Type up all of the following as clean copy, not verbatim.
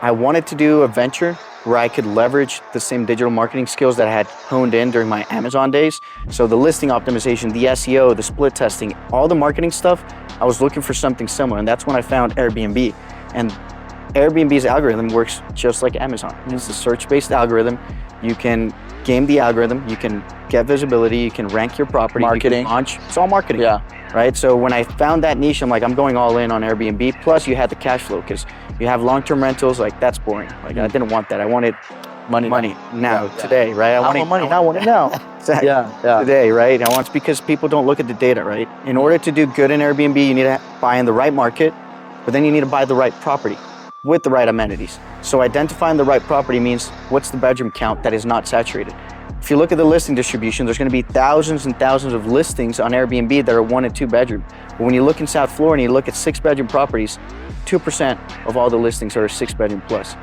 I wanted to do a venture where I could leverage the same digital marketing skills that I had honed in during my Amazon days. So the listing optimization, the SEO, the split testing, all the marketing stuff, I was looking for something similar. And that's when I found Airbnb. And Airbnb's algorithm works just like Amazon. It's a search-based algorithm. You can game the algorithm, you can get visibility, you can rank your property, Marketing. you can launch. It's all marketing. Yeah. Right? So when I found that niche, I'm like, I'm going all in on Airbnb. Plus you had the cash flow because you have long-term rentals, like that's boring. Like I didn't want that. I wanted money now, today, right? I want money, now, I want it now. Exactly. Yeah. Today, right? I want, because people don't look at the data, right? In order to do good in Airbnb, you need to buy in the right market, but then you need to buy the right property with the right amenities. So identifying the right property means what's the bedroom count that is not saturated. If you look at the listing distribution, there's going to be thousands and thousands of listings on Airbnb that are 1 and 2 bedroom. But when you look in South Florida and you look at 6 bedroom properties, 2% of all the listings are 6 bedroom plus,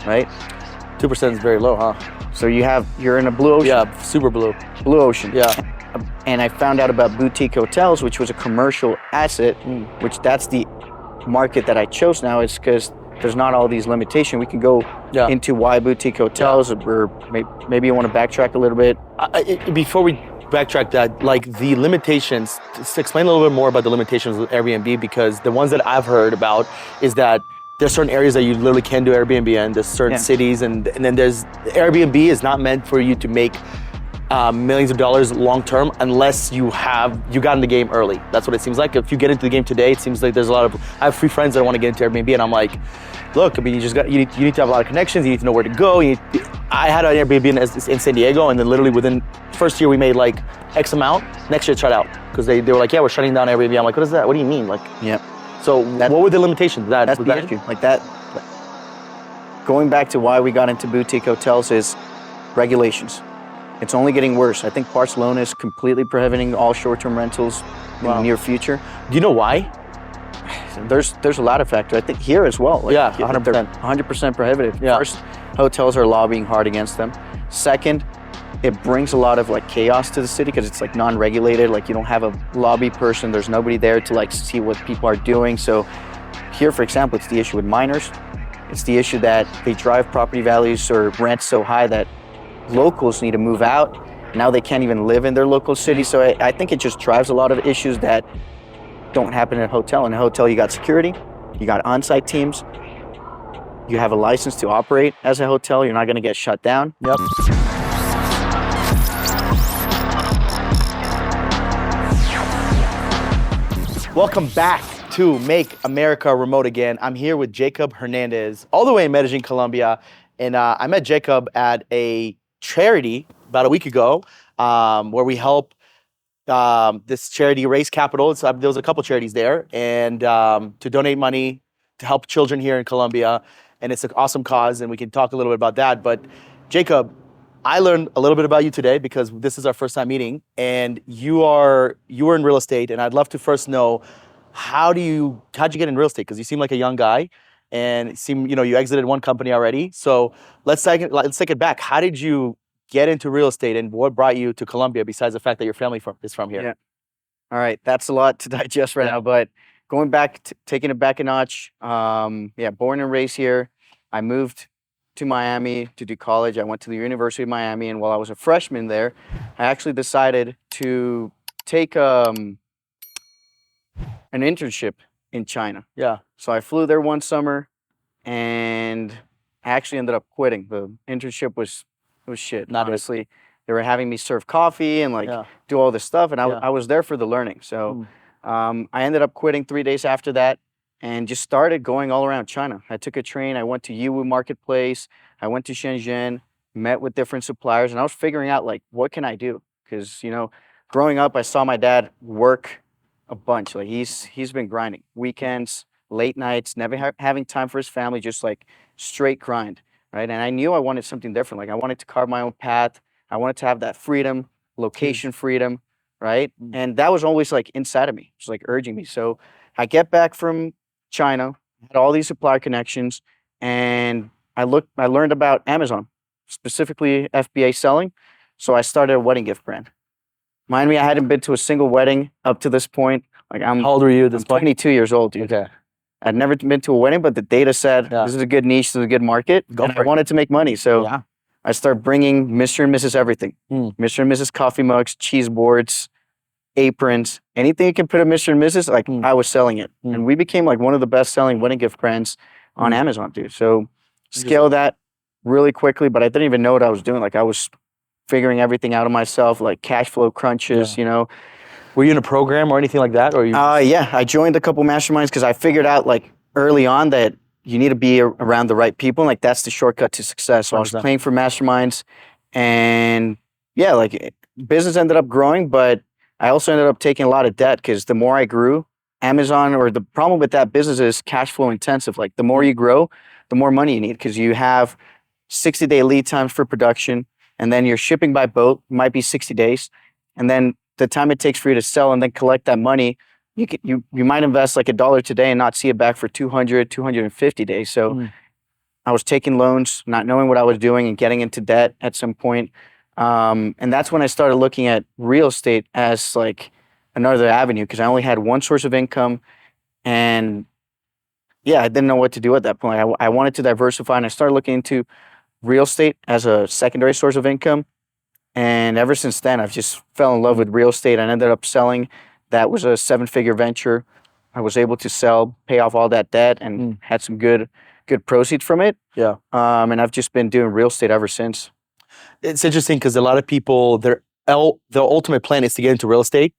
right? 2% is very low, huh? So you're in a blue ocean. Yeah, super blue. Blue ocean. Yeah. And I found out about boutique hotels, which was a commercial asset, which that's the market that I chose now, is because there's not all these limitations. We can go into why boutique hotels, or maybe you want to backtrack a little bit. Before we backtrack that, like the limitations, just explain a little bit more about the limitations of Airbnb, because the ones that I've heard about is that there's certain areas that you literally can do Airbnb in, there's certain cities, and then there's, Airbnb is not meant for you to make millions of dollars long-term unless you got in the game early. That's what it seems like. If you get into the game today, it seems like there's a lot of, I have 3 friends that want to get into Airbnb, and I'm like, look, I mean, you need to have a lot of connections, you need to know where to go. I had an Airbnb in San Diego, and then literally within first year we made like X amount, next year it shut out. Because they were like, yeah, we're shutting down Airbnb. I'm like, what is that? What do you mean? Like, so what were the limitations? That's the issue. Like that, going back to why we got into boutique hotels is regulations. It's only getting worse. I think Barcelona is completely prohibiting all short-term rentals in the near future. Do you know why? There's a lot of factors. I think here as well. Like, 100%. 100% prohibitive. Yeah. First, hotels are lobbying hard against them. Second, it brings a lot of like chaos to the city because it's like non-regulated. Like you don't have a lobby person. There's nobody there to like see what people are doing. So here, for example, it's the issue with minors. It's the issue that they drive property values or rents so high that locals need to move out. Now they can't even live in their local city. So I think it just drives a lot of issues that don't happen in a hotel. In a hotel, you got security, you got on-site teams, you have a license to operate as a hotel. You're not going to get shut down. Yep. Welcome back to Make America Remote Again. I'm here with Jacobo Hernandez, all the way in Medellin, Colombia. And I met Jacob at a charity about a week ago where we help this charity raise capital. So there was a couple charities there, and to donate money to help children here in Colombia. And it's an awesome cause, and we can talk a little bit about that. But Jacob, I learned a little bit about you today because this is our first time meeting, and you were in real estate, and I'd love to first know how'd you get in real estate? Because you seem like a young guy, and it seemed, you exited one company already. So let's take it back. How did you get into real estate, and what brought you to Colombia besides the fact that your family is from here? Yeah. All right, that's a lot to digest right now, but going back, taking it back a notch. Born and raised here. I moved to Miami to do college. I went to the University of Miami, and while I was a freshman there, I actually decided to take an internship in China. Yeah. So I flew there one summer, and I actually ended up quitting. The internship was shit. Honestly, they were having me serve coffee and do all this stuff, and I was there for the learning. So I ended up quitting 3 days after that, and just started going all around China. I took a train. I went to Yiwu Marketplace. I went to Shenzhen, met with different suppliers, and I was figuring out what can I do? Because growing up, I saw my dad work a bunch. Like he's been grinding weekends, late nights, never having time for his family, just like straight grind, right? And I knew I wanted something different. Like I wanted to carve my own path. I wanted to have that freedom, location freedom, right? And that was always like inside of me, just like urging me. So I get back from China, had all these supplier connections, and I learned about Amazon, specifically FBA selling. So I started a wedding gift brand. Mind me, I hadn't been to a single wedding up to this point. Like How old were you at this point? 22 years old, dude. Okay. I'd never been to a wedding, but the data said this is a good niche, this is a good market, I wanted to make money. So I started bringing Mr. and Mrs. everything. Mr. and Mrs. coffee mugs, cheese boards, aprons, anything you can put a Mr. and Mrs. Like I was selling it. And we became like one of the best selling wedding gift brands on Amazon, dude. So scale that really quickly, but I didn't even know what I was doing. Like I was figuring everything out of myself, like cash flow crunches, you know. Were you in a program or anything like that? Or you? Yeah, I joined a couple masterminds because I figured out like early on that you need to be around the right people. And, like that's the shortcut to success. So I was playing for masterminds, and yeah, like business ended up growing, but I also ended up taking a lot of debt because the more I grew, Amazon, or the problem with that business is cash flow intensive. Like the more you grow, the more money you need because you have 60-day lead times for production, and then you're shipping by boat, might be 60 days, and then the time it takes for you to sell and then collect that money, you might invest like $1 today and not see it back for 200, 250 days. So I was taking loans, not knowing what I was doing, and getting into debt at some point. And that's when I started looking at real estate as like another avenue because I only had one source of income, and yeah, I didn't know what to do at that point. I wanted to diversify, and I started looking into real estate as a secondary source of income. And ever since then, I've just fell in love with real estate. I ended up selling. That was a 7-figure venture. I was able to sell, pay off all that debt, and had some good proceeds from it. Yeah. And I've just been doing real estate ever since. It's interesting because a lot of people, their ultimate plan is to get into real estate,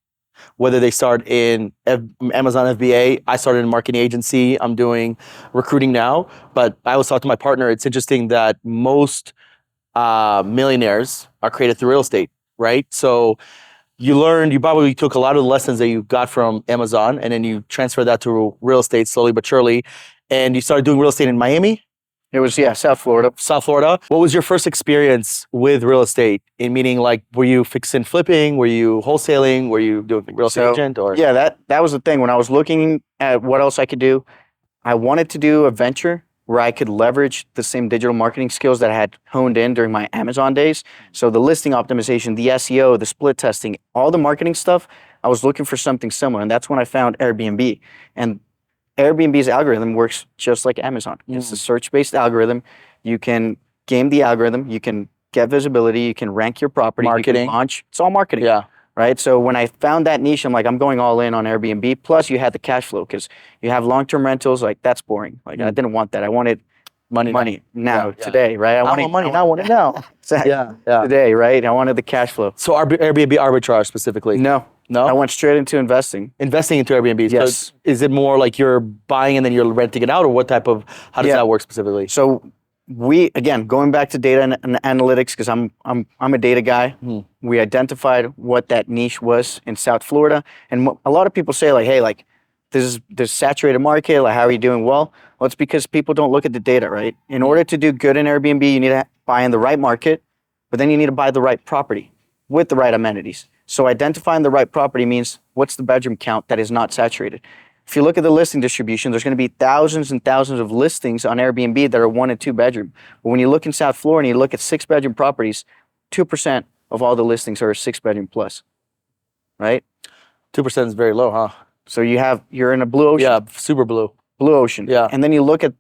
whether they start in Amazon FBA. I started in a marketing agency. I'm doing recruiting now. But I always talk to my partner. It's interesting that most millionaires are created through real estate, right? So you probably took a lot of the lessons that you got from Amazon, and then you transferred that to real estate slowly but surely. And you started doing real estate in Miami? It was, South Florida. South Florida. What was your first experience with real estate? In meaning, like, were you fixing flipping? Were you wholesaling? Were you doing real estate agent? Or yeah, that was the thing. When I was looking at what else I could do, I wanted to do a venture where I could leverage the same digital marketing skills that I had honed in during my Amazon days. So the listing optimization, the SEO, the split testing, all the marketing stuff, I was looking for something similar. And that's when I found Airbnb. And Airbnb's algorithm works just like Amazon. It's a search-based algorithm. You can game the algorithm. You can get visibility. You can rank your property. Marketing. You can launch. It's all marketing. Yeah. Right? So when I found that niche, I'm like, I'm going all in on Airbnb. Plus, you had the cash flow because you have long-term rentals. Like, that's boring. Like, I didn't want that. I wanted money now, today, right? I want money now. I want it now. Exactly. Yeah. Today, right? I wanted the cash flow. So Airbnb arbitrage specifically? No. I went straight into investing. Investing into Airbnb. Yes. So is it more like you're buying and then you're renting it out, or how does that work specifically? So again, going back to data and analytics, because I'm a data guy. We identified what that niche was in South Florida, and a lot of people say like, hey, like this saturated market. Like, how are you doing? Well, it's because people don't look at the data, right? In order to do good in Airbnb, you need to buy in the right market, but then you need to buy the right property with the right amenities. So identifying the right property means what's the bedroom count that is not saturated. If you look at the listing distribution, there's going to be thousands and thousands of listings on Airbnb that are 1 and 2 bedroom. But when you look in South Florida and you look at 6-bedroom properties, 2% of all the listings are 6-bedroom plus, right? 2% is very low, huh? So you're in a blue ocean. Yeah, super blue. Blue ocean. Yeah. And then you look at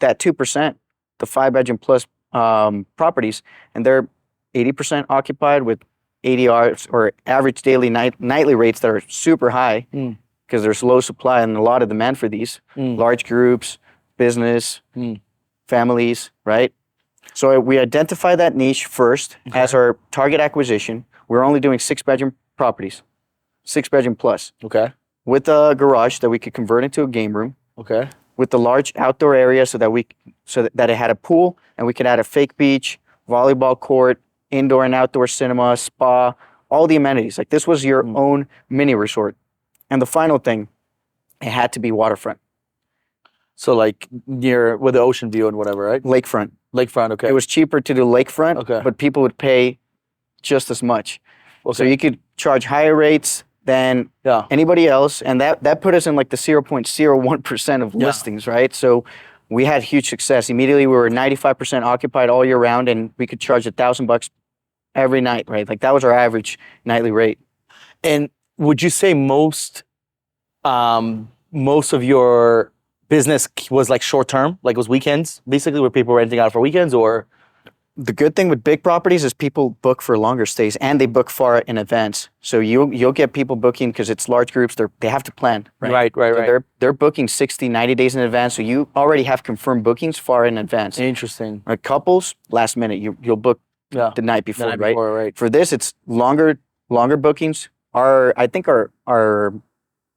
that 2%, the 5-bedroom plus properties, and they're 80% occupied with ADRs or average daily nightly rates that are super high because there's low supply and a lot of demand for these large groups, business, families, right? So we identify that niche first as our target acquisition. We're only doing 6-bedroom properties, 6-bedroom plus. Okay. With a garage that we could convert into a game room. Okay. With the large outdoor area so that it had a pool and we could add a fake beach, volleyball court, indoor and outdoor cinema, spa, all the amenities. Like this was your own mini resort. And the final thing, it had to be waterfront. So like near with the ocean view and whatever, right? Lakefront. Lakefront, okay. It was cheaper to do lakefront, but people would pay just as much. Okay. So you could charge higher rates than anybody else. And that put us in like the 0.01% of listings, right? So we had huge success. Immediately we were 95% occupied all year round and we could charge $1,000 every night, right? Like that was our average nightly rate. And would you say most of your business was like short term, like it was weekends, basically, where people were renting out for weekends, or? The good thing with big properties is people book for longer stays and they book far in advance. So you'll get people booking because it's large groups. They have to plan, right? Right. They're booking 60, 90 days in advance. So you already have confirmed bookings far in advance. Interesting. Like couples, last minute, you'll book the night before, right? For this, it's longer bookings. I think our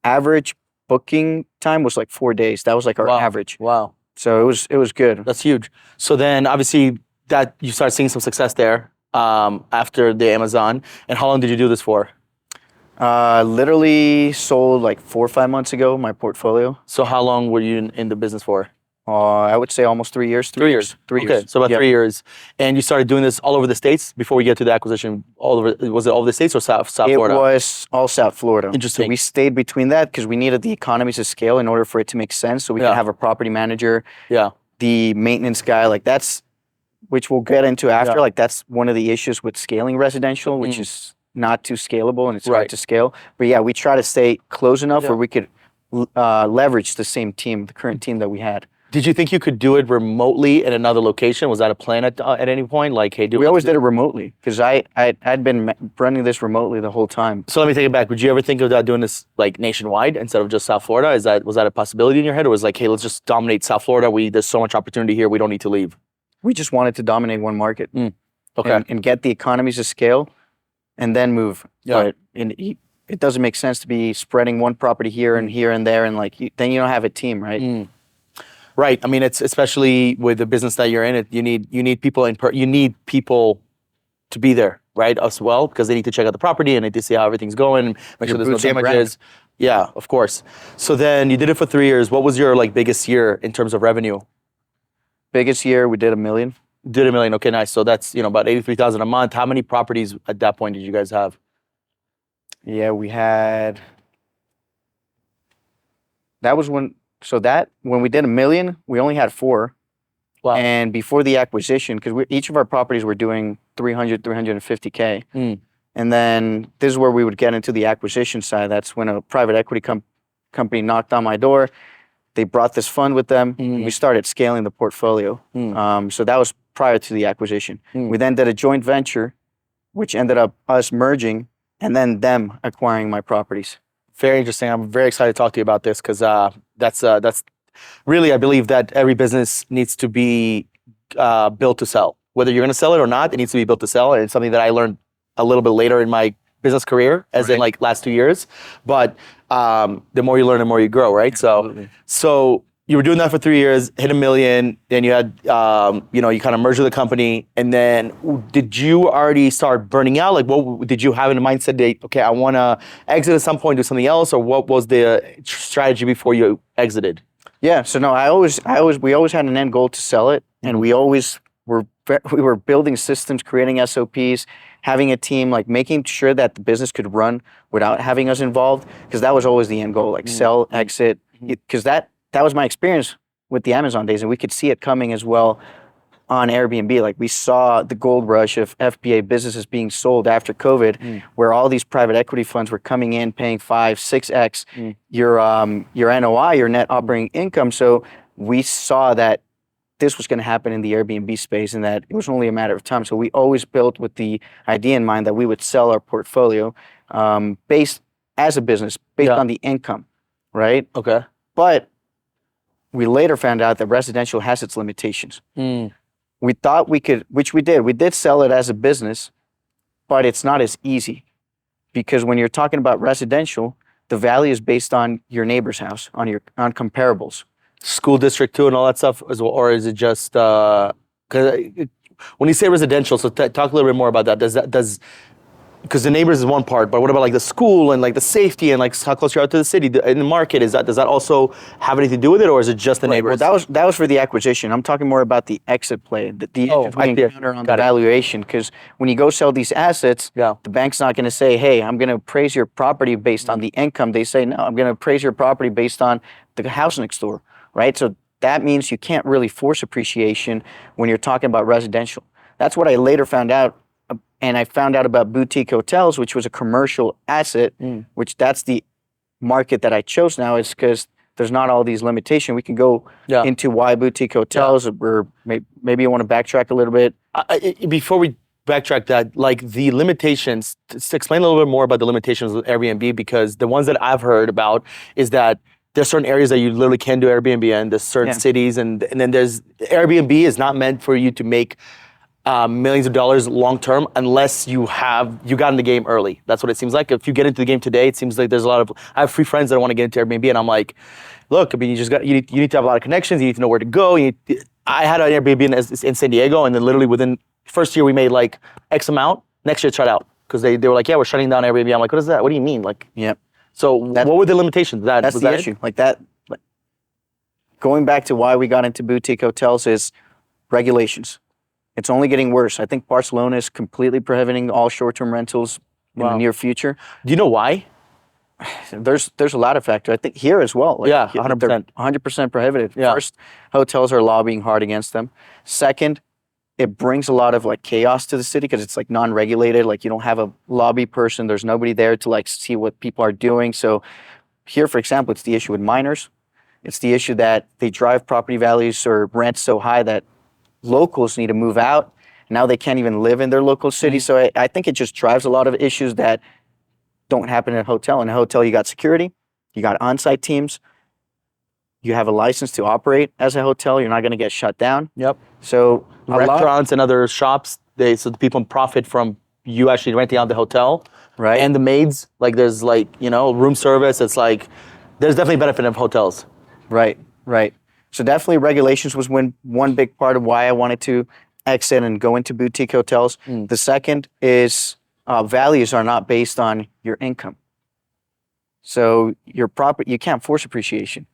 average booking time was like 4 days. That was like our average. Wow. So it was good. That's huge. So then obviously that you start seeing some success there after the Amazon. And how long did you do this for? Literally sold like 4 or 5 months ago, my portfolio. So how long were you in the business for? I would say almost 3 years. 3 years. 3 okay, years. So about 3 years. And you started doing this all over the States before we get to the acquisition? Was it all over the States or South Florida? It was all South Florida. Interesting. So we stayed between that because we needed the economies of scale in order for it to make sense. So we could have a property manager, the maintenance guy, like that's, which we'll get into after. Like that's one of the issues with scaling residential, which is not too scalable and it's hard to scale. But yeah, we try to stay close enough where we could leverage the same team, the current team that we had. Did you think you could do it remotely in another location? Was that a plan at any point? Like, hey, we always did it remotely because I'd been running this remotely the whole time. So let me take it back. Would you ever think about doing this like nationwide instead of just South Florida? Was that a possibility in your head, or was like, hey, let's just dominate South Florida? There's so much opportunity here. We don't need to leave. We just wanted to dominate one market. Okay. And get the economies of scale, and then move. Yeah. But it doesn't make sense to be spreading one property here and here and there, and like then you don't have a team, right? Right. I mean, it's especially with the business that you're in. You need people you need people to be there, right? As well, because they need to check out the property and they need to see how everything's going, make sure there's no damages. Yeah, of course. So then you did it for 3 years. What was your like biggest year in terms of revenue? Biggest year we did $1 million. Did $1 million. Okay, nice. So that's about 83,000 a month. How many properties at that point did you guys have? Yeah, we had. That was when we did $1 million, we only had 4. Wow. And before the acquisition, because each of our properties were doing 350K. And then this is where we would get into the acquisition side. That's when a private equity company knocked on my door. They brought this fund with them. And we started scaling the portfolio. So that was prior to the acquisition. We then did a joint venture, which ended up us merging and then them acquiring my properties. Very interesting. I'm very excited to talk to you about this because that's really, I believe that every business needs to be built to sell. Whether you're going to sell it or not, it needs to be built to sell. And it's something that I learned a little bit later in my business career, as in like last 2 years. But the more you learn, the more you grow, right? Absolutely. So you were doing that for 3 years, hit $1 million, then you had, you kind of merged with the company, and then did you already start burning out? Like, what did you have in the mindset that, okay, I want to exit at some point, do something else, or what was the strategy before you exited? Yeah, so no, we always had an end goal to sell it, and we were building systems, creating SOPs, having a team, like making sure that the business could run without having us involved, because that was always the end goal, like sell, exit, because that was my experience with the Amazon days, and we could see it coming as well on Airbnb. Like we saw the gold rush of FBA businesses being sold after COVID, where all these private equity funds were coming in, paying 5, 6x your NOI, your net operating income. So we saw that this was going to happen in the Airbnb space and that it was only a matter of time. So we always built with the idea in mind that we would sell our portfolio based as a business, based on the income, right? Okay. But we later found out that residential has its limitations. We thought we could, which we did. We did sell it as a business, but it's not as easy because when you're talking about residential, the value is based on your neighbor's house, on comparables. School district too and all that stuff, or is it just, because when you say residential, so talk a little bit more about that. Because the neighbors is one part, but what about like the school and like the safety and like how close you are to the city and the market? Does that also have anything to do with it, or is it just the neighbors? Well, that was for the acquisition. I'm talking more about the exit play, the issues we encounter on the valuation. Because when you go sell these assets, the bank's not going to say, "Hey, I'm going to appraise your property based on the income." They say, "No, I'm going to appraise your property based on the house next door." Right? So that means you can't really force appreciation when you're talking about residential. That's what I later found out. And I found out about boutique hotels, which was a commercial asset, which that's the market that I chose now, is because there's not all these limitations. We can go into why boutique hotels, or maybe you want to backtrack a little bit. Before we backtrack that, like the limitations, explain a little bit more about the limitations with Airbnb, because the ones that I've heard about is that there's certain areas that you literally can do Airbnb in, there's certain cities, and then there's Airbnb is not meant for you to make millions of dollars long term unless you got in the game early. That's what it seems like. If you get into the game today, it seems like there's a lot of. I have 3 friends that want to get into Airbnb, and I'm like, look, I mean, you need to have a lot of connections. You need to know where to go. I had an Airbnb in San Diego, and then literally within first year we made like X amount. Next year it shut out because they were like, yeah, we're shutting down Airbnb. I'm like, what is that? What do you mean? Like, So what were the limitations? That's the issue. Like that. Going back to why we got into boutique hotels is regulations. It's only getting worse. I think Barcelona is completely prohibiting all short-term rentals in the near future. Do you know why? There's a lot of factors. I think here as well. Like, 100%. 100% prohibited. Yeah. First, hotels are lobbying hard against them. Second, it brings a lot of like chaos to the city because it's like non-regulated. Like you don't have a lobby person. There's nobody there to like see what people are doing. So here, for example, it's the issue with minors. It's the issue that they drive property values or rent so high that locals need to move out. Now they can't even live in their local city. So I think it just drives a lot of issues that don't happen in a hotel. In a hotel, you got security, you got on-site teams, you have a license to operate as a hotel. You're not going to get shut down. Yep. So restaurants and other shops, so the people profit from you actually renting out the hotel. Right. And the maids, like there's like, room service. It's like, there's definitely benefit of hotels. Right. So definitely regulations was one big part of why I wanted to exit and go into boutique hotels. The second is values are not based on your income. So your property, you can't force appreciation,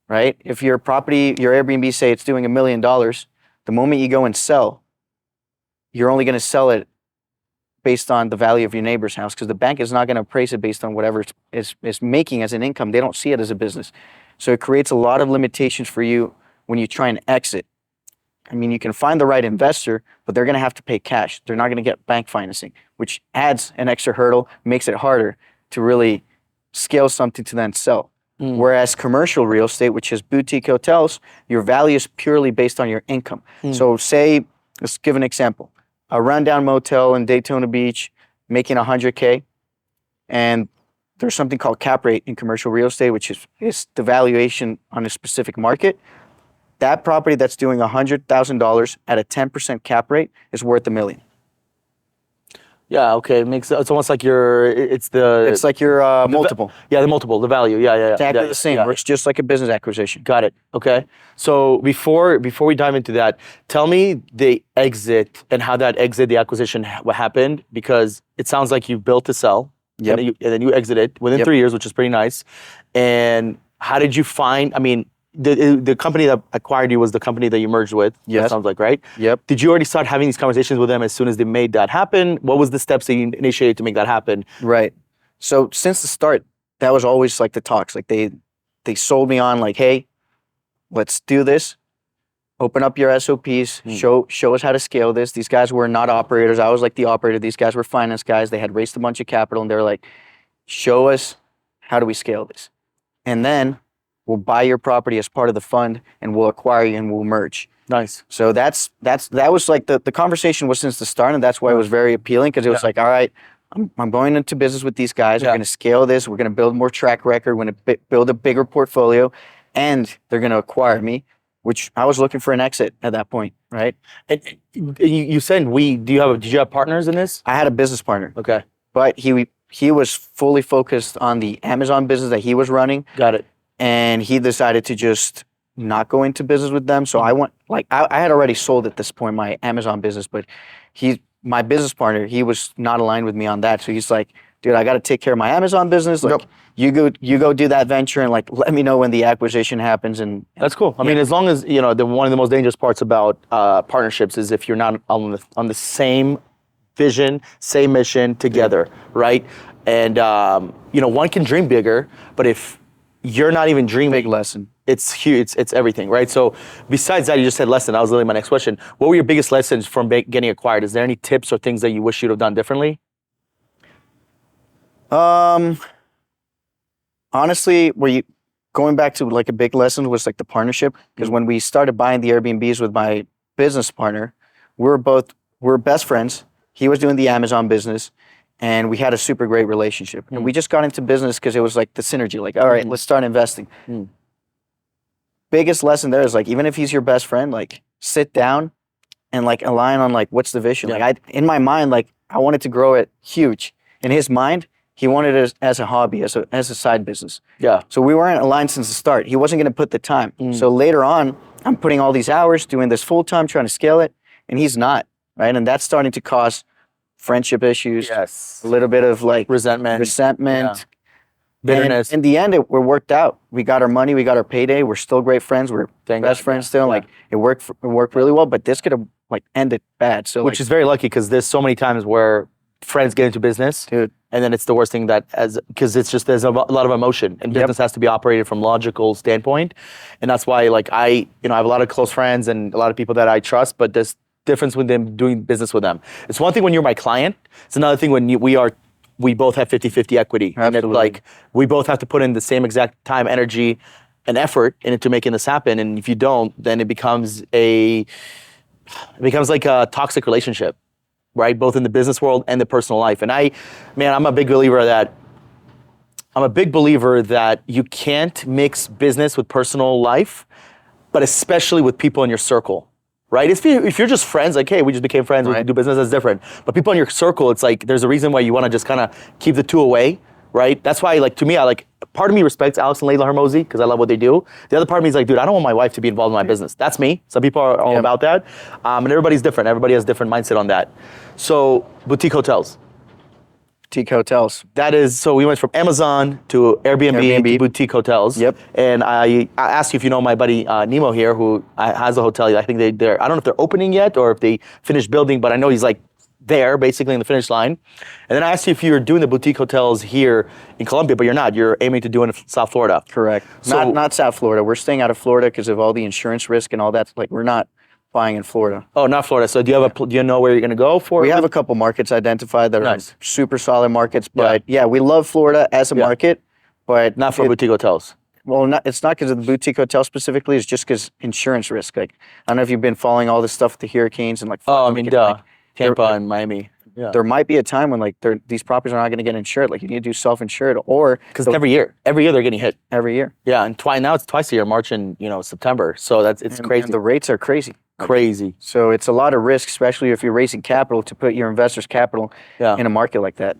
right? If your property, your Airbnb say it's doing $1 million, the moment you go and sell, you're only going to sell it based on the value of your neighbor's house because the bank is not going to appraise it based on whatever it's making as an income. They don't see it as a business. So it creates a lot of limitations for you when you try and exit. I mean, you can find the right investor, but they're going to have to pay cash. They're not going to get bank financing, which adds an extra hurdle, makes it harder to really scale something to then sell. Whereas commercial real estate, which is boutique hotels, your value is purely based on your income. So say, let's give an example. A rundown motel in Daytona Beach making $100K, and there's something called cap rate in commercial real estate, which is the valuation on a specific market. That property that's doing $100,000 at a 10% cap rate is worth $1 million. Yeah, okay. It's almost like it's like your multiple. The multiple, the value. Yeah. Exactly the same. Works just like a business acquisition. Got it. Okay. So before we dive into that, tell me the exit and how that exit, the acquisition, what happened, because it sounds like you built to sell. Yep. And then you exited within 3 years, which is pretty nice. And how did you find? I mean, the company that acquired you was the company that you merged with. Yes. That sounds like, right? Yep. Did you already start having these conversations with them as soon as they made that happen? What was the steps that you initiated to make that happen? Right. So since the start, that was always like the talks. Like they sold me on like, hey, let's do this. Open up your SOPs. Show us how to scale this. These guys were not operators. I was like the operator. These guys were finance guys. They had raised a bunch of capital, and they were like, show us how do we scale this, and then we'll buy your property as part of the fund, and we'll acquire you, and we'll merge. Nice. So that was like the conversation was since the start, and that's why it was very appealing because it was like, all right, I'm going into business with these guys. We're going to scale this. We're going to build more track record. We're going to build a bigger portfolio, and they're going to acquire me, which I was looking for an exit at that point, right? And you said did you have partners in this? I had a business partner. Okay. But he was fully focused on the Amazon business that he was running. Got it. And he decided to just not go into business with them. So I had already sold at this point my Amazon business, but my business partner, he was not aligned with me on that. So he's like, dude, I got to take care of my Amazon business. Like, you go do that venture and like let me know when the acquisition happens. And that's cool. I mean, as long as one of the most dangerous parts about partnerships is if you're not on the same vision, same mission together, right? And one can dream bigger, but if you're not even dreaming, big lesson. It's huge. It's everything, right? So besides that, you just said lesson. That was literally my next question. What were your biggest lessons from getting acquired? Is there any tips or things that you wish you'd have done differently? Honestly, going back to like a big lesson was like the partnership, because when we started buying the Airbnbs with my business partner, we're best friends. He was doing the Amazon business, and we had a super great relationship. And we just got into business because it was like the synergy. Like, all right, let's start investing. Biggest lesson there is like, even if he's your best friend, like sit down and like align on like what's the vision. Like in my mind, like I wanted to grow it huge. In his mind, he wanted it as a hobby, as a side business. Yeah. So we weren't aligned since the start. He wasn't going to put the time. So later on, I'm putting all these hours doing this full time, trying to scale it, and he's not, right? And that's starting to cause friendship issues. Yes. A little bit of like Resentment. Yeah. Bitterness. And in the end, we're worked out. We got our money. We got our payday. We're still great friends. We're best friends still. Like it worked really well. But this could have like ended bad. So which is very lucky, because there's so many times where friends get into business, dude, and then it's the worst thing because it's just there's a lot of emotion, and business has to be operated from logical standpoint, and that's why like I have a lot of close friends and a lot of people that I trust, but there's difference with them doing business with them. It's one thing when you're my client. It's another thing when we both have 50-50 equity. Absolutely. And like we both have to put in the same exact time, energy, and effort into making this happen. And if you don't, then it becomes like a toxic relationship, right? Both in the business world and the personal life. And I'm a big believer that you can't mix business with personal life, but especially with people in your circle. Right? If you're just friends, like, hey, we just became friends, we do business, that's different. But people in your circle, it's like, there's a reason why you want to just kind of keep the two away, right? That's why, like, to me, part of me respects Alex and Layla Hermosi because I love what they do. The other part of me is like, dude, I don't want my wife to be involved in my business. That's me. Some people are all about that. And everybody's different. Everybody has a different mindset on that. So, boutique hotels. boutique hotels. That is, so we went from Amazon to Airbnb to boutique hotels. Yep. And I asked you if you know my buddy Nemo here, who has a hotel. I think they're I don't know if they're opening yet or if they finished building, but I know he's like there, basically in the finish line. And then I asked you if you were doing the boutique hotels here in Colombia, but you're not. You're aiming to do it in South Florida. Correct. So, not South Florida. We're staying out of Florida because of all the insurance risk and all that. Like, we're not buying in Florida. Oh, not Florida. So do you know where you're going to go for? We have a couple markets identified that are super solid markets, but yeah, we love Florida as a market, but not for boutique hotels. Well, it's not because of the boutique hotel specifically. It's just because insurance risk. Like, I don't know if you've been following all this stuff with the hurricanes and like. Tampa and Miami. Yeah. There might be a time when like these properties are not going to get insured. Like, you need to do self-insured, or because every year they're getting hit. Every year. Yeah, and now it's twice a year, March and September. So it's crazy. And the rates are crazy. Crazy. So it's a lot of risk, especially if you're raising capital to put your investors' capital in a market like that.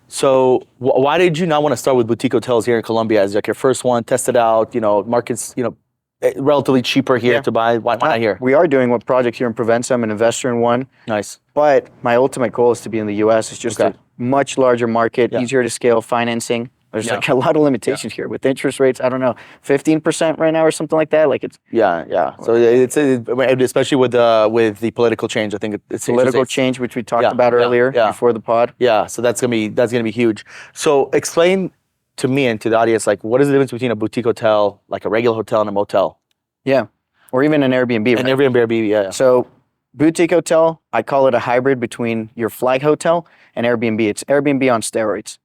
So why did you not want to start with boutique hotels here in Colombia as like your first one? Test it out. Markets. Relatively cheaper here to buy. Why not here? We are doing one project here in Provenza. I'm an investor in one. Nice. But my ultimate goal is to be in the U.S. It's just a much larger market, easier to scale, financing. There's like a lot of limitations here with interest rates. I don't know, 15% right now or something like that. Like, it's So it's especially with the political change. I think it's political change, which we talked about earlier before the pod. Yeah. So that's gonna be huge. So explain to me and to the audience, like, what is the difference between a boutique hotel, like a regular hotel, and a motel? Yeah, or even an Airbnb. An Airbnb, yeah. So boutique hotel, I call it a hybrid between your flag hotel and Airbnb. It's Airbnb on steroids,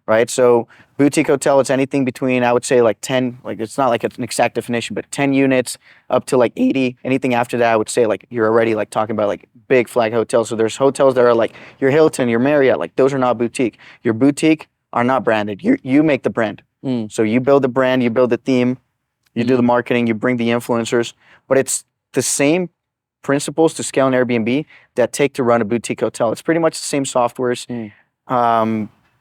right? So boutique hotel, it's anything between, I would say, like 10, like, it's not like an exact definition, but 10 units up to like 80. Anything after that, I would say, like, you're already like talking about like big flag hotels. So there's hotels that are like your Hilton, your Marriott, like those are not boutique. Your boutique are not branded. You make the brand. So you build the brand, you build the theme, you do the marketing, you bring the influencers, but it's the same principles to scale an Airbnb that take to run a boutique hotel. It's pretty much the same softwares.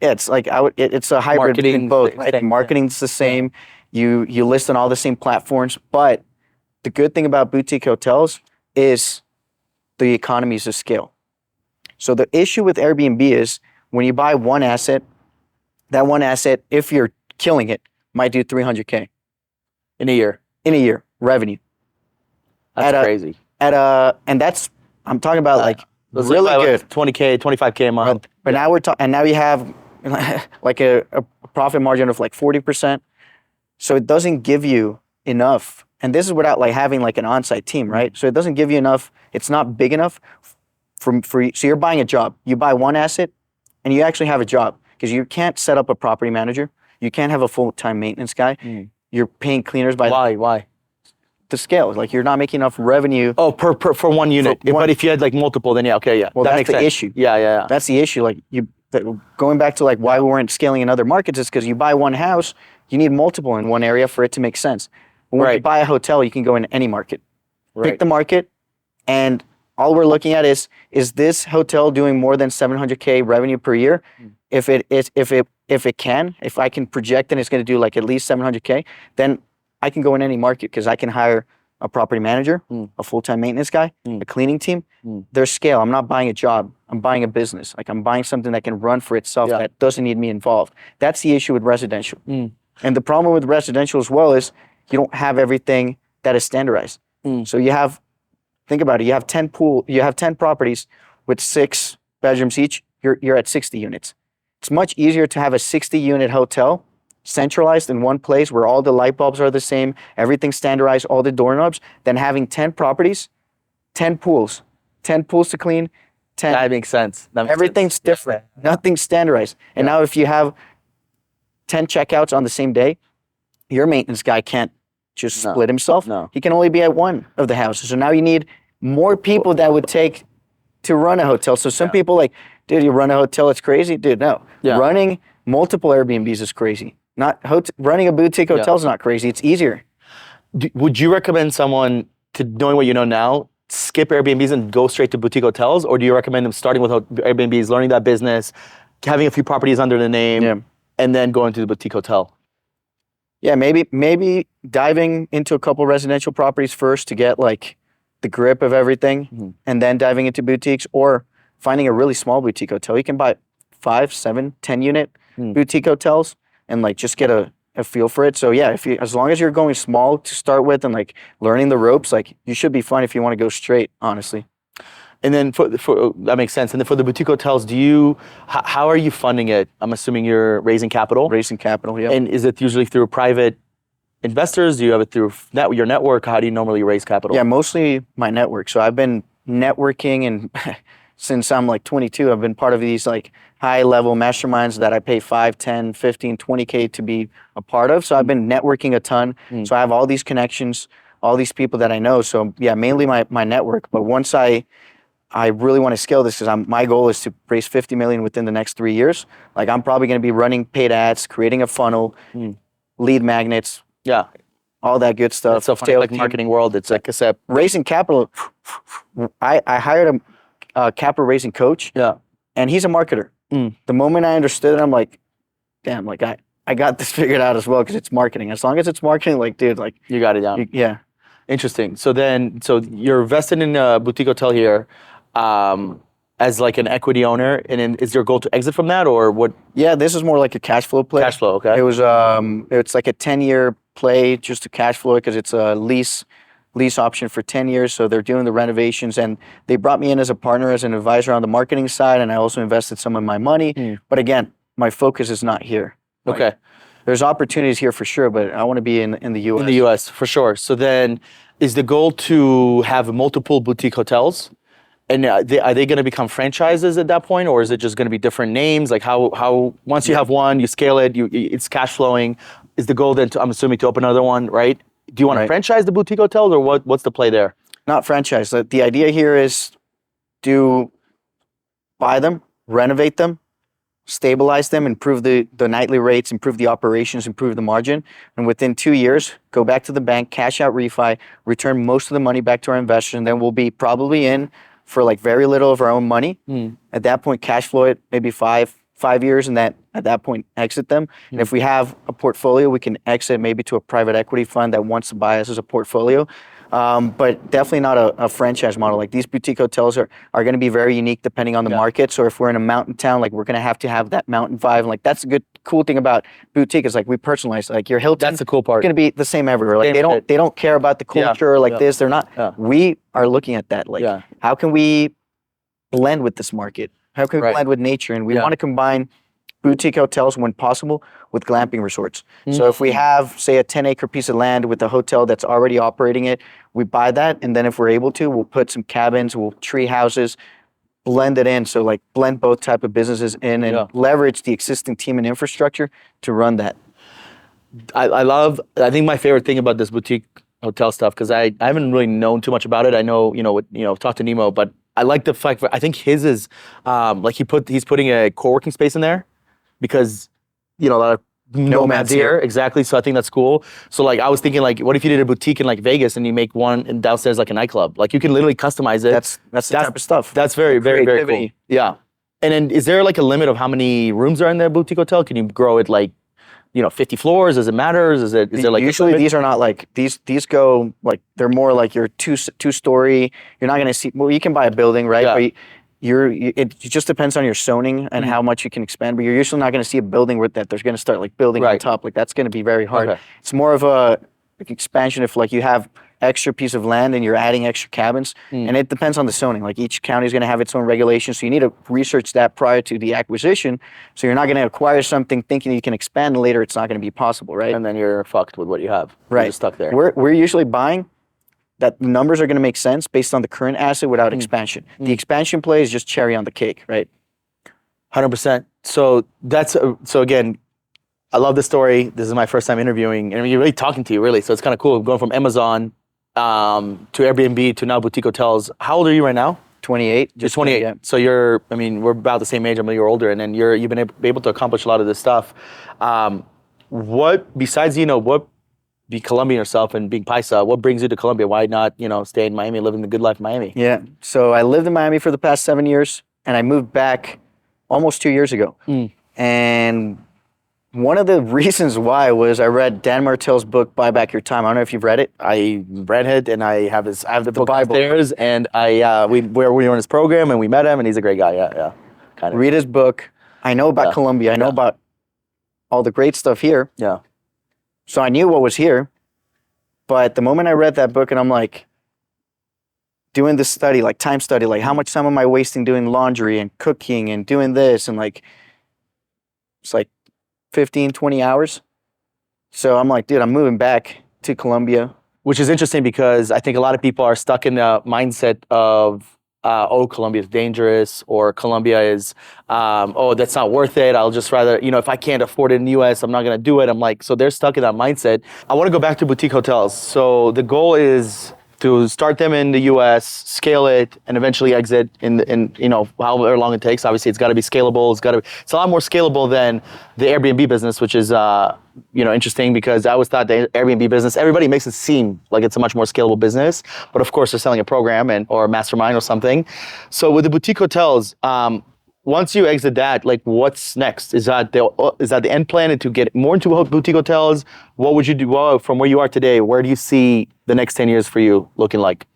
It's like it's a hybrid between both. Right? Marketing's the same. You list on all the same platforms, but the good thing about boutique hotels is the economies of scale. So the issue with Airbnb is when you buy one asset, that one asset, if you're killing it, might do $300K in a year. Revenue. That's crazy. And that's, I'm talking about like really good. 20K, 25K a month. But now now you have like a profit margin of like 40%. So it doesn't give you enough. And this is without like having like an on-site team, right? So it doesn't give you enough. It's not big enough so you're buying a job. You buy one asset and you actually have a job because you can't set up a property manager. You can't have a full-time maintenance guy. you're paying cleaners by Why? the scale. Like you're not making enough revenue. Oh, for one unit. But if you had like multiple, then yeah, okay, yeah. Well, that that's makes the sense. issue. Yeah. That's the issue. Like going back to like why we weren't scaling in other markets is because you buy one house, you need multiple in one area for it to make sense. But when you buy a hotel, you can go in any market. Right. Pick the market, and all we're looking at is this hotel doing more than 700K revenue per year? If I can project and it's going to do like at least 700K, then I can go in any market because I can hire a property manager, a full-time maintenance guy, a cleaning team. There's scale. I'm not buying a job. I'm buying a business. Like I'm buying something that can run for itself that doesn't need me involved. That's the issue with residential. And the problem with residential as well is you don't have everything that is standardized. So think about it. You have 10 properties with 6 bedrooms each. You're at 60 units. It's much easier to have a 60-unit hotel centralized in one place where all the light bulbs are the same, everything's standardized, all the doorknobs, than having 10 properties, 10 pools to clean, 10. That makes sense. Everything's different. Nothing's standardized. And now if you have 10 checkouts on the same day, your maintenance guy can't just split himself. No. He can only be at one of the houses. So now you need more people that would take to run a hotel. So some people like, dude, you run a hotel, it's crazy. Dude, no. Running multiple Airbnbs is crazy. Running a boutique hotel is not crazy. It's easier. Would you recommend someone, to knowing what you know now, skip Airbnbs and go straight to boutique hotels? Or do you recommend them starting with Airbnbs, learning that business, having a few properties under the name, and then going to the boutique hotel? Yeah, maybe diving into a couple residential properties first to get like the grip of everything, and then diving into boutiques, or finding a really small boutique hotel. You can buy 5, 7, 10 unit boutique hotels and like just get a feel for it. So yeah, as long as you're going small to start with and like learning the ropes, like you should be fine if you want to go straight, honestly. And then for that makes sense. And then for the boutique hotels, how are you funding it? I'm assuming you're raising capital. Raising capital, yeah. And is it usually through private investors? Do you have it through your network? How do you normally raise capital? Yeah, mostly my network. So I've been networking, and since I'm like 22, I've been part of these like high level masterminds that I pay 5, 10, 15, 20K to be a part of. So I've been networking a ton. So I have all these connections, all these people that I know. So yeah, mainly my network. But once I really want to scale this, because my goal is to raise 50 million within the next 3 years. Like I'm probably going to be running paid ads, creating a funnel, lead magnets, all that good stuff. It's so funny, like marketing world. It's like I said, raising capital. I hired a capital raising coach. And he's a marketer. The moment I understood it, I'm like, damn, like I got this figured out as well, because it's marketing. As long as it's marketing, like, dude, like you got it down. Yeah. Interesting. So you're invested in a boutique hotel here, as like an equity owner, and then is your goal to exit from that, or what? Yeah, this is more like a cash flow play. Cash flow, okay. It was it's like a 10-year play just to cash flow it, because it's a lease option for 10 years. So they're doing the renovations, and they brought me in as a partner, as an advisor on the marketing side, and I also invested some of my money. But again, my focus is not here. Okay. There's opportunities here for sure, but I want to be in the U.S. In the U.S. for sure. So then, is the goal to have multiple boutique hotels? And are they going to become franchises at that point, or is it just going to be different names? Like how once you have one, you scale it, it's cash flowing. Is the goal then I'm assuming to open another one, right? Do you want to franchise the boutique hotels, or what's the play there? Not franchise. The idea here is to buy them, renovate them, stabilize them, improve the nightly rates, improve the operations, improve the margin, and within 2 years, go back to the bank, cash out refi, return most of the money back to our investors, and then we'll be probably in for like very little of our own money. At that point, cash flow it maybe five years, and at that point exit them. And if we have a portfolio, we can exit maybe to a private equity fund that wants to buy us as a portfolio. But definitely not a franchise model. Like these boutique hotels are going to be very unique depending on the market. So if we're in a mountain town, like we're going to have that mountain vibe. And like that's a cool thing about boutique is like we personalize. Like your Hilton, that's the cool part. It's going to be the same everywhere. Like they don't care about the culture like this. They're not. We are looking at that. Like how can we blend with this market? How can we blend with nature? And we want to combine boutique hotels when possible with glamping resorts. So if we have, say, a 10-acre piece of land with a hotel that's already operating it, we buy that, and then if we're able to, we'll put some cabins, we'll tree houses, blend it in. So like blend both type of businesses in and leverage the existing team and infrastructure to run that. I think my favorite thing about this boutique hotel stuff, because I haven't really known too much about it. I know, talk to Nemo, but I like the fact I think his is like he's putting a co-working space in there because, a lot of nomads here. Exactly. So I think that's cool. So like I was thinking like, what if you did a boutique in like Vegas and you make one and downstairs like a nightclub? Like you can literally customize it. That's the type of stuff. That's very, very, very cool. Yeah. And then is there like a limit of how many rooms are in the boutique hotel? Can you grow it like, 50 floors? Does it matter? Is there like usually these are not like these go like they're more like your two-story. You're not going to see. Well, you can buy a building, right? Yeah. But it just depends on your zoning and how much you can expand. But you're usually not going to see a building with that. There's going to start like building on top. Like that's going to be very hard. Okay. It's more of a like expansion if like you have extra piece of land and you're adding extra cabins, and it depends on the zoning. Like each county is going to have its own regulations, so you need to research that prior to the acquisition. So you're not going to acquire something thinking you can expand later. It's not going to be possible, right? And then you're fucked with what you have. Right, you're stuck there. We're usually buying that the numbers are going to make sense based on the current asset without expansion. The expansion play is just cherry on the cake, right? 100%. So so again. I love this story. This is my first time interviewing, and you're really talking to you, really. So it's kind of cool going from Amazon to Airbnb to now boutique hotels. How old are you right now? 28. Just 28. Yeah. So we're about the same age. I'm a year older, and then you've been able to accomplish a lot of this stuff. What besides be Colombian yourself and being Paisa, what brings you to Colombia? Why not stay in Miami, living the good life in Miami? Yeah. So I lived in Miami for the past 7 years, and I moved back almost 2 years ago. And one of the reasons why was I read Dan Martell's book, Buy Back Your Time. I don't know if you've read it. I read it, and I have the book upstairs, and we were on his program, and we met him, and he's a great guy. Yeah. Kind of. Read his book. I know about Colombia. I know about all the great stuff here. Yeah. So I knew what was here, but the moment I read that book, and I'm like, doing this study, like time study, like how much time am I wasting doing laundry and cooking and doing this, and like, it's like 15, 20 hours. So I'm like, dude, I'm moving back to Colombia. Which is interesting because I think a lot of people are stuck in the mindset of, Colombia is dangerous, or Colombia is, that's not worth it. I'll just rather, if I can't afford it in the US, I'm not going to do it. I'm like, so they're stuck in that mindset. I want to go back to boutique hotels. So the goal is to start them in the US, scale it, and eventually exit in however long it takes. Obviously, it's got to be scalable. It's a lot more scalable than the Airbnb business, which is interesting because I always thought the Airbnb business, everybody makes it seem like it's a much more scalable business, but of course they're selling a program or a mastermind or something. So with the boutique hotels, once you exit that, like what's next? Is that the end plan, and to get more into boutique hotels? What would you do from where you are today? Where do you see the next 10 years for you looking like?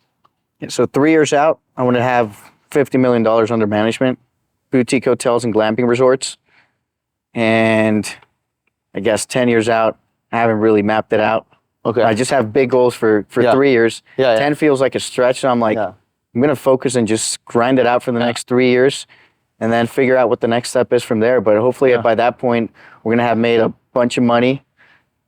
So 3 years out, I want to have $50 million under management, boutique hotels and glamping resorts. And I guess 10 years out, I haven't really mapped it out. Okay. I just have big goals for 3 years. 10 feels like a stretch. So I'm like, I'm going to focus and just grind it out for the next 3 years, and then figure out what the next step is from there. But hopefully by that point, we're going to have made a bunch of money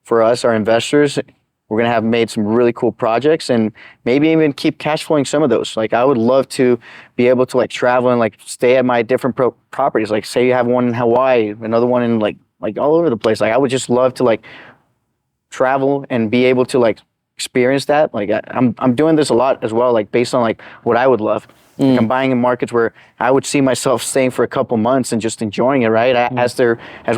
for us, our investors. We're going to have made some really cool projects, and maybe even keep cash flowing some of those. Like I would love to be able to like travel and like stay at my different properties. Like say you have one in Hawaii, another one in like all over the place. Like I would just love to like travel and be able to like experience that. Like I'm doing this a lot as well, like based on like what I would love. Like I'm buying in markets where I would see myself staying for a couple months and just enjoying it, right? As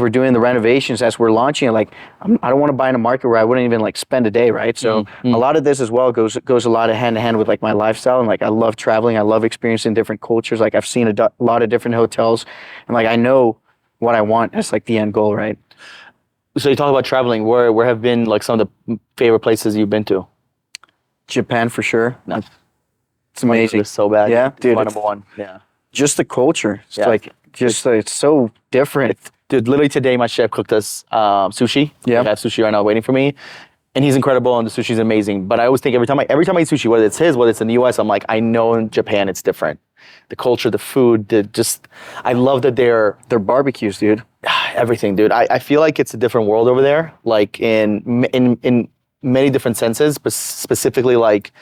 we're doing the renovations, as we're launching it, like I don't want to buy in a market where I wouldn't even like spend a day, right? So a lot of this as well goes a lot of hand in hand with like my lifestyle, and like I love traveling, I love experiencing different cultures. Like I've seen a lot of different hotels, and like I know what I want as like the end goal, right? So you talk about traveling. Where have been like some of the favorite places you've been to? Japan for sure. It's amazing. It's so bad. Yeah, dude. Number one. Yeah. Just the culture. It's like it's so different. Dude, literally today my chef cooked us sushi. Yeah. I have sushi right now waiting for me. And he's incredible, and the sushi's amazing. But I always think every time I eat sushi, whether it's his, whether it's in the US, I'm like, I know in Japan it's different. The culture, the food, I love that their barbecues, dude. Everything, dude. I feel like it's a different world over there, like in many different senses, but specifically like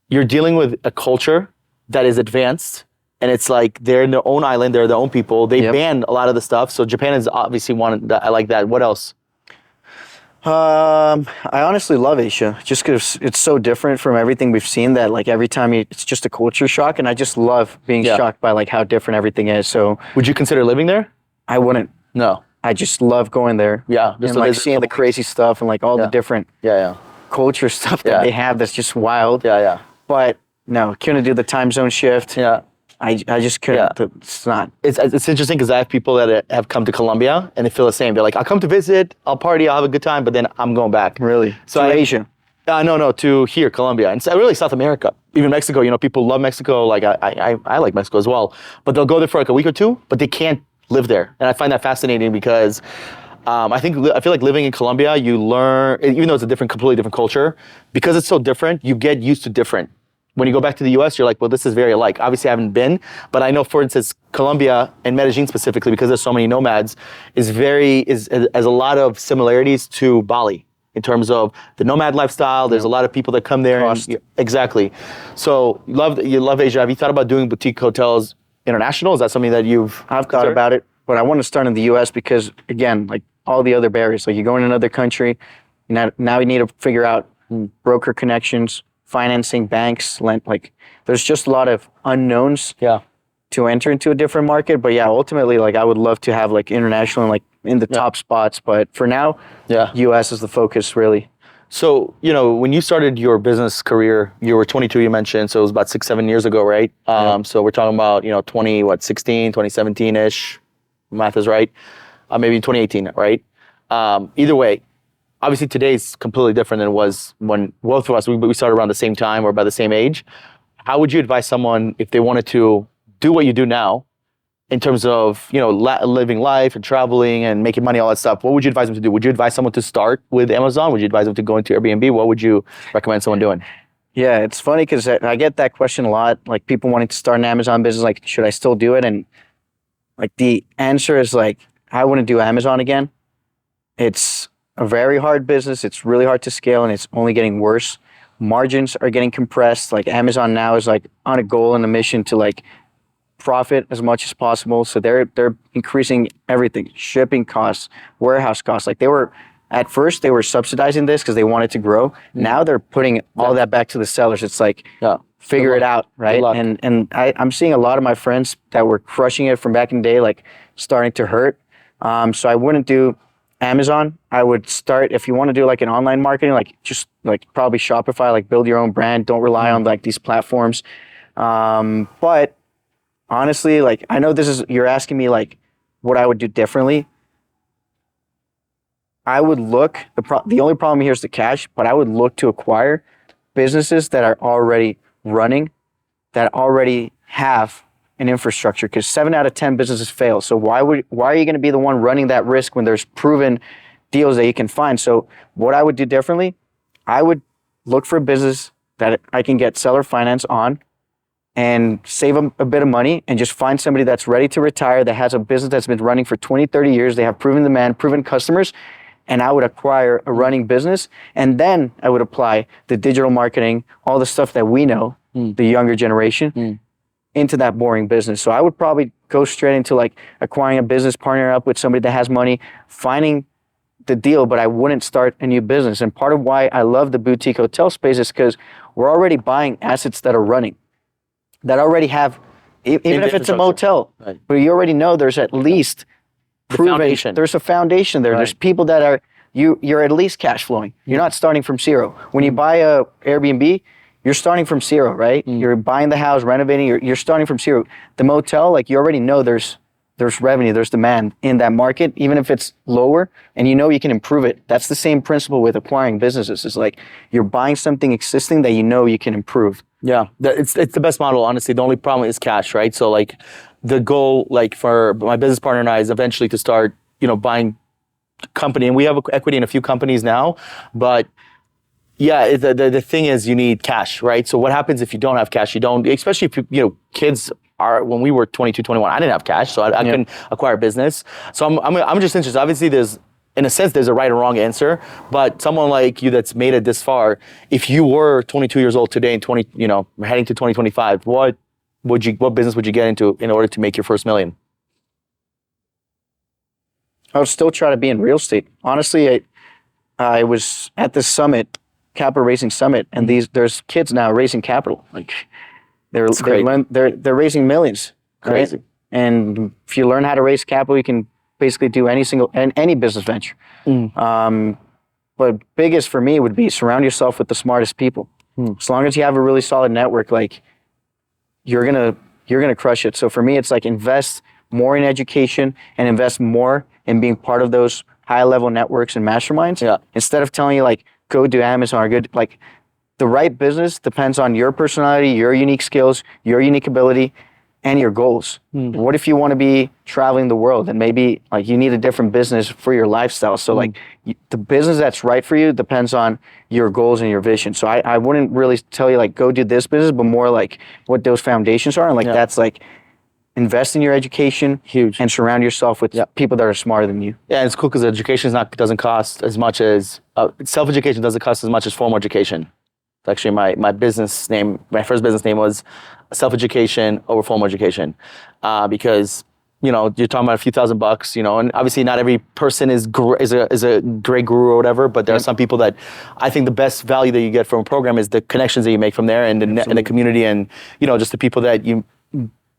you're dealing with a culture that is advanced, and it's like they're in their own island, they're their own people. They ban a lot of the stuff, so Japan is obviously one that I like that. What else? I honestly love Asia just because it's so different from everything we've seen that like every time it's just a culture shock, and I just love being shocked by like how different everything is. So Would you consider living there? I wouldn't. No. I just love going there. Yeah. And like seeing the crazy stuff and like all the different Yeah. culture stuff that they have that's just wild. Yeah. But no, couldn't do the time zone shift. Yeah. I just couldn't. It's not. It's interesting because I have people that have come to Colombia and they feel the same. They're like, I'll come to visit, I'll party, I'll have a good time, but then I'm going back. Really? So to Asia? No, to here, Colombia, and really South America, even Mexico. You know, people love Mexico. Like I like Mexico as well, but they'll go there for like a week or two, but they can't live there, and I find that fascinating because I feel like living in Colombia, you learn, even though it's a completely different culture, because it's so different, you get used to different. When you go back to the US, you're like, well, this is very alike. Obviously, I haven't been, but I know, for instance, Colombia and Medellin specifically, because there's so many nomads, has a lot of similarities to Bali in terms of the nomad lifestyle. There's a lot of people that come there. Exactly. So you love Asia. Have you thought about doing boutique hotels international? Is that something that I've thought about it, but I want to start in the US because, again, like all the other barriers, like you go in another country, now you need to figure out broker connections, financing, banks, like there's just a lot of unknowns to enter into a different market. But yeah, ultimately, like I would love to have like international and like in the top spots. But for now, US is the focus really. So, you know, when you started your business career, you were 22, you mentioned, so it was about 6-7 years ago, right? So we're talking about, 2017-ish, math is right, maybe 2018, right? Either way, obviously today's completely different than it was when both of us, we started around the same time or about the same age. How would you advise someone if they wanted to do what you do now in terms of, living life and traveling and making money, all that stuff? What would you advise them to do? Would you advise someone to start with Amazon? Would you advise them to go into Airbnb? What would you recommend someone doing? Yeah, it's funny because I get that question a lot, like people wanting to start an Amazon business, like, should I still do it? And like the answer is like, I wouldn't do Amazon again. It's a very hard business. It's really hard to scale and it's only getting worse. Margins are getting compressed. Like Amazon now is like on a goal and a mission to like profit as much as possible. So they're increasing everything, shipping costs, warehouse costs. Like at first they were subsidizing this because they wanted to grow. Now they're putting all that back to the sellers. It's like, figure it out, right? And I'm seeing a lot of my friends that were crushing it from back in the day, like starting to hurt. So I wouldn't do Amazon. I would start, if you want to do like an online marketing, like just like probably Shopify, like build your own brand. Don't rely on like these platforms. But honestly, like I know you're asking me like what I would do differently. I would look, the only problem here is the cash, but I would look to acquire businesses that are already running, that already have an infrastructure, because 7 out of 10 businesses fail. So why are you going to be the one running that risk when there's proven deals that you can find? So what I would do differently, I would look for a business that I can get seller finance on and save them a bit of money and just find somebody that's ready to retire, that has a business that's been running for 20, 30 years. They have proven demand, proven customers, and I would acquire a running business. And then I would apply the digital marketing, all the stuff that we know, the younger generation, into that boring business. So I would probably go straight into like acquiring a business, partnering up with somebody that has money, finding the deal, but I wouldn't start a new business. And part of why I love the boutique hotel space is because we're already buying assets that are running, that already have, even if it's a motel, but you already know there's at least proven, there's a foundation there. There's people that are, you're at least cash flowing. You're not starting from zero. When you buy a Airbnb, you're starting from zero, right? You're buying the house, renovating, you're starting from zero. The motel, like you already know there's revenue, there's demand in that market, even if it's lower, and you can improve it. That's the same principle with acquiring businesses. It's like you're buying something existing that you can improve. Yeah, it's the best model, honestly. The only problem is cash, right? So like the goal, like for my business partner and I, is eventually to start, buying company, and we have equity in a few companies now, but yeah, the thing is you need cash, right? So what happens if you don't have cash? You don't, especially if kids are, when we were 22, 21, I didn't have cash, so I couldn't acquire a business. So I'm just interested. Obviously there's a right or wrong answer, but someone like you that's made it this far, if you were 22 years old today and heading to 2025, what business would you get into in order to make your first million? I would still try to be in real estate. Honestly, I was at this summit, capital raising summit, and there's kids now raising capital. Like they're raising millions. Crazy. Right? And if you learn how to raise capital, you can basically do any business venture. But biggest for me would be surround yourself with the smartest people. As long as you have a really solid network, like you're gonna crush it. So for me, it's like invest more in education and invest more in being part of those high level networks and masterminds. Yeah. Instead of telling you like go do Amazon or good, like the right business depends on your personality, your unique skills, your unique ability, and your goals. What if you want to be traveling the world and maybe like you need a different business for your lifestyle? So like the business that's right for you depends on your goals and your vision. So I wouldn't really tell you like go do this business, but more like what those foundations are. And like that's like invest in your education, huge, and surround yourself with people that are smarter than you. Yeah, and it's cool because education doesn't cost as much as self-education doesn't cost as much as formal education. It's actually my business name. My first business name was self-education over formal education, because you're talking about a few $1,000, and obviously not every person is a great guru or whatever, but there are some people that I think the best value that you get from a program is the connections that you make from there and the community and just the people that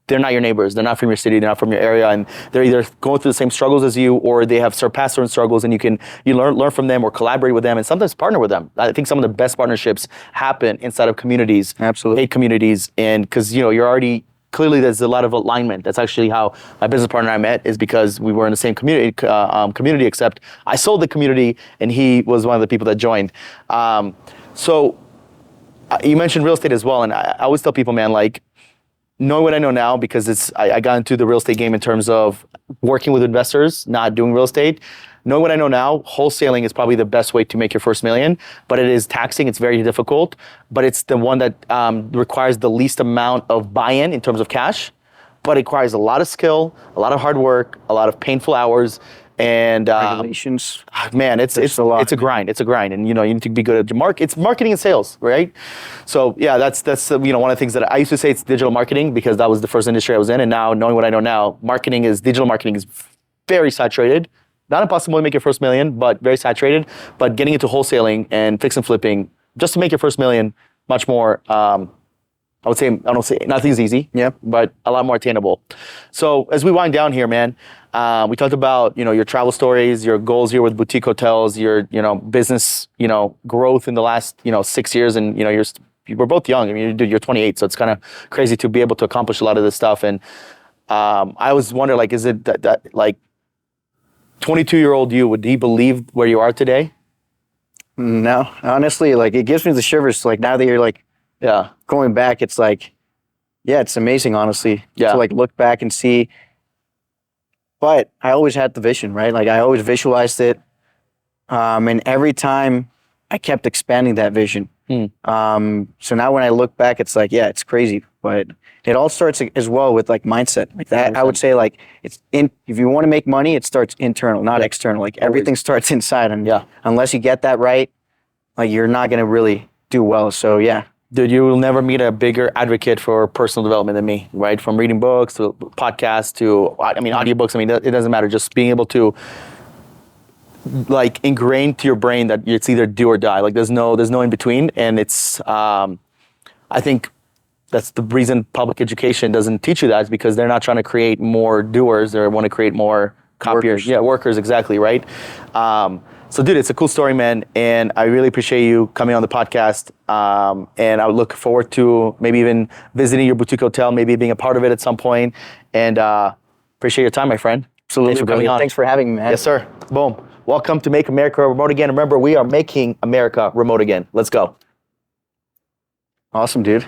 they're not your neighbors, they're not from your city, they're not from your area, and they're either going through the same struggles as you or they have surpassed certain struggles and you learn from them or collaborate with them and sometimes partner with them. I think some of the best partnerships happen inside of communities, absolutely, paid communities, and because you're already clearly there's a lot of alignment. That's actually how my business partner I met is because we were in the same community, except I sold the community and he was one of the people that joined. So you mentioned real estate as well, and I always tell people, man, like, knowing what I know now, because I got into the real estate game in terms of working with investors, not doing real estate. Knowing what I know now, wholesaling is probably the best way to make your first million, but it is taxing, it's very difficult, but it's the one that requires the least amount of buy-in in terms of cash, but it requires a lot of skill, a lot of hard work, a lot of painful hours, and regulations. Man, it's a grind. It's a grind, and you need to be good at your it's marketing and sales, right? So yeah, that's one of the things that I used to say it's digital marketing because that was the first industry I was in, and now knowing what I know now, digital marketing is very saturated. Not impossible to make your first million, but very saturated. But getting into wholesaling and fix and flipping just to make your first million, much more. I don't say nothing's easy, but a lot more attainable. So as we wind down here, man, we talked about your travel stories, your goals here with boutique hotels, your business growth in the last 6 years, and we're both young. I mean, you're 28, so it's kind of crazy to be able to accomplish a lot of this stuff. And I always wonder, like, is it that like 22-year-old you, would he believe where you are today? No, honestly, like it gives me the shivers. Like now that you're like. Yeah. Going back, it's like, it's amazing, honestly. Yeah. To like look back and see. But I always had the vision, right? Like I always visualized it. And every time I kept expanding that vision. So now when I look back, it's like, it's crazy. But it all starts as well with like mindset. Like that, 100%. I would say like if you want to make money, it starts internal, not external. Like everything starts inside. And unless you get that right, like you're not going to really do well. So Dude, you will never meet a bigger advocate for personal development than me, right? From reading books to podcasts to, audiobooks. It doesn't matter. Just being able to, like, ingrain to your brain that it's either do or die. Like, there's no in between. And it's, I think that's the reason public education doesn't teach you that is because they're not trying to create more doers. They want to create more copiers. Workers, exactly, right? So, dude, it's a cool story, man, and I really appreciate you coming on the podcast. And I would look forward to maybe even visiting your boutique hotel, maybe being a part of it at some point. And appreciate your time, my friend. Absolutely. Thanks for coming on. Thanks for having me, man. Yes, sir. Boom. Welcome to Make America Remote Again. Remember, we are making America remote again. Let's go. Awesome, dude.